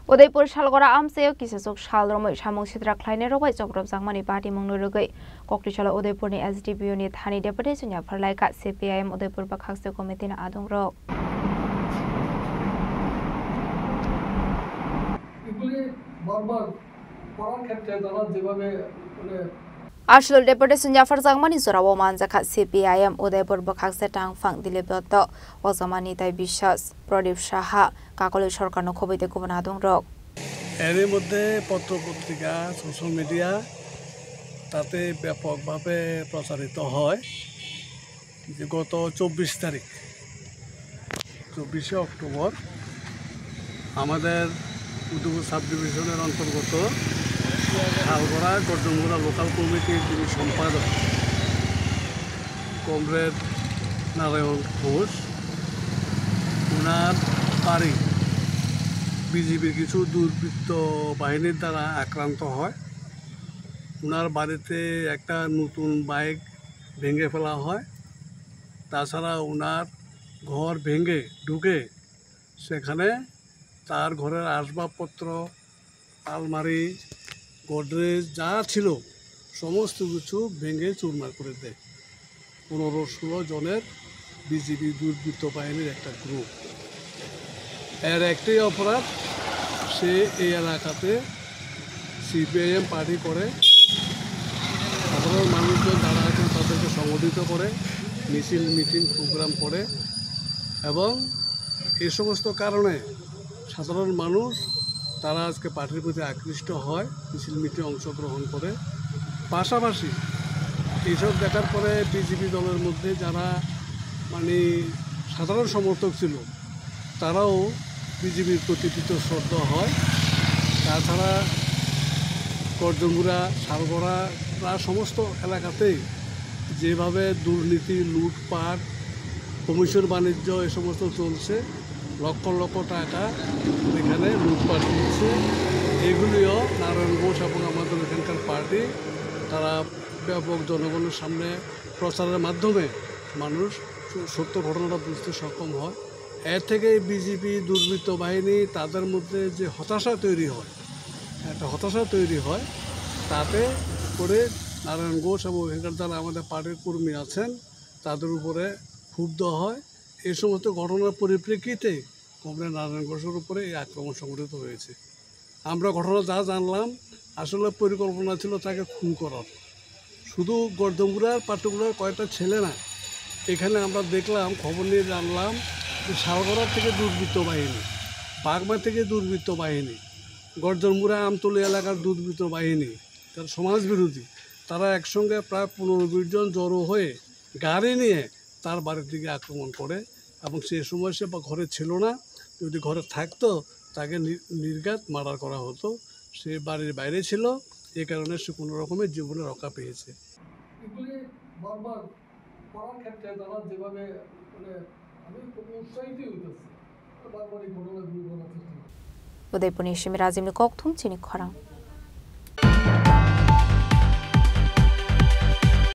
Udaipur Shalgora Amseo Kisasuk Shalromoi Shamong Sidra Kleiner Robai Jobrov Zangmani Party Mongnurugai Koktishala Udaipur ni SDPU ni Thani Deputation ya Farlaika CPIM Udaipur Bakhakse Committee na Adong Rok Arshul Deputation Jafar Zangmani Surawo Manzaka CPIM Udaipur Bakhakse Tang Fang Dilebeto Wazamani Tai Bishas Pradip Shaha Kakole Sorkar no Khobite Kubon Adong Rok এর মধ্যে পত্র-পত্রিকা social media তাতে ব্যাপকভাবে প্রচারিত হয় যে গত 24 তারিখ 24 October আমাদের উদয়পুর সাব ডিভিশনের অন্তর্গত শালগড়া গর্জনমুড়া লোকাল কমিটির যিনি সম্পাদক কমরেড নারায়ণ ঘোষ ওনার বাড়ি বিজেপির কিছু দুর্বৃত্ত বাহিনীর দ্বারা আক্রান্ত হয় ওনার বাড়িতে একটা নতুন বাইক ভেঙে ফেলা হয় তাছাড়া ওনার ঘর ভেঙে ঢুকে সেখানে তার ঘরের আসবাবপত্র আলমারি গোদরেজ যা ছিল সমস্ত কিছু ভেঙে চুরমার করে দেয় 15-16 জনের বিজেপি দুর্বৃত্ত বাহিনীর একটা গ্রুপ এর একটাই অপরাধ সে এই এলাকাতে সিপিআইএম পার্টি করে সাধারণ মানুষজন যারা আছেন তাদেরকে সংগঠিত করে মিছিল মিটিং প্রোগ্রাম করে এবং এই সমস্ত কারণে সাধারণ মানুষ তারা আজকে পার্টির প্রতি আকৃষ্ট হয় মিছিল মিটিং অংশগ্রহণ করে পাশাপাশি এইসব দেখার পরে বিজেপি দলের মধ্যে যারা মানে সাধারণ সমর্থক ছিল তারাও বিজেপির প্রতি শ্রদ্ধা হয় তাছাড়া গর্জনমুড়া শালগড়া প্রায় সমস্ত এলাকাতেই যেভাবে দুর্নীতি লুটপাট কমিশন বাণিজ্য এ সমস্ত চলছে লক্ষ লক্ষ টাকা এখানে লুটপাট চলছে এগুলিও নারায়ণ ঘোষ এবং আমাদের এখানকার পার্টি তারা ব্যাপক জনগণের সামনে প্রচারের মাধ্যমে মানুষ সত্য ঘটনাটা বুঝতে সক্ষম হয় এর থেকে বিজেপি দুর্বৃত্ত বাহিনী তাদের মধ্যে যে হতাশা তৈরি হয় একটা হতাশা তৈরি হয় তাতে করে নারায়ণ ঘোষ এবং এখানকার যারা আমাদের পার্টির কর্মী আছেন তাদের উপরে ক্ষুব্ধ হয় এই সমস্ত ঘটনার পরিপ্রেক্ষিতে কমরেড নারায়ণ ঘোষের উপরে এই আক্রমণ সংঘটিত হয়েছে আমরা ঘটনা যা জানলাম আসলে পরিকল্পনা ছিল তাকে খুন করার শুধু গর্জনমুড়ার পার্টিকুলার কয়েকটা ছেলে না এখানে আমরা দেখলাম খবর নিয়ে জানলাম শালগড়া থেকে দুর্বৃত্ত বাহিনী বাগমা থেকে দুর্বৃত্ত বাহিনী গর্জনমুড়া আমতলী এলাকার দুর্বৃত্ত বাহিনী তার সমাজবিরোধী তারা একসঙ্গে প্রায় 15-20 জন জড়ো হয়ে গাড়ি নিয়ে তার বাড়ির দিকে আক্রমণ করে এবং সেই সময় সে ঘরে ছিল না যদি ঘরে থাকতো তাকে নির্ঘাত মার্ডার করা হতো সে বাড়ির বাইরে ছিল এ কারণে সে কোনো রকমের জীবনে রক্ষা পেয়েছে এগুলি বারবার করার ক্ষেত্রে তারা যেভাবে আমি খুব উৎসাহিত হইতেছি বারবার এই ঘটনাগুলো ঘটার চেষ্টা Udaipur ni Shimirazim ni Kokthum Chini Khorang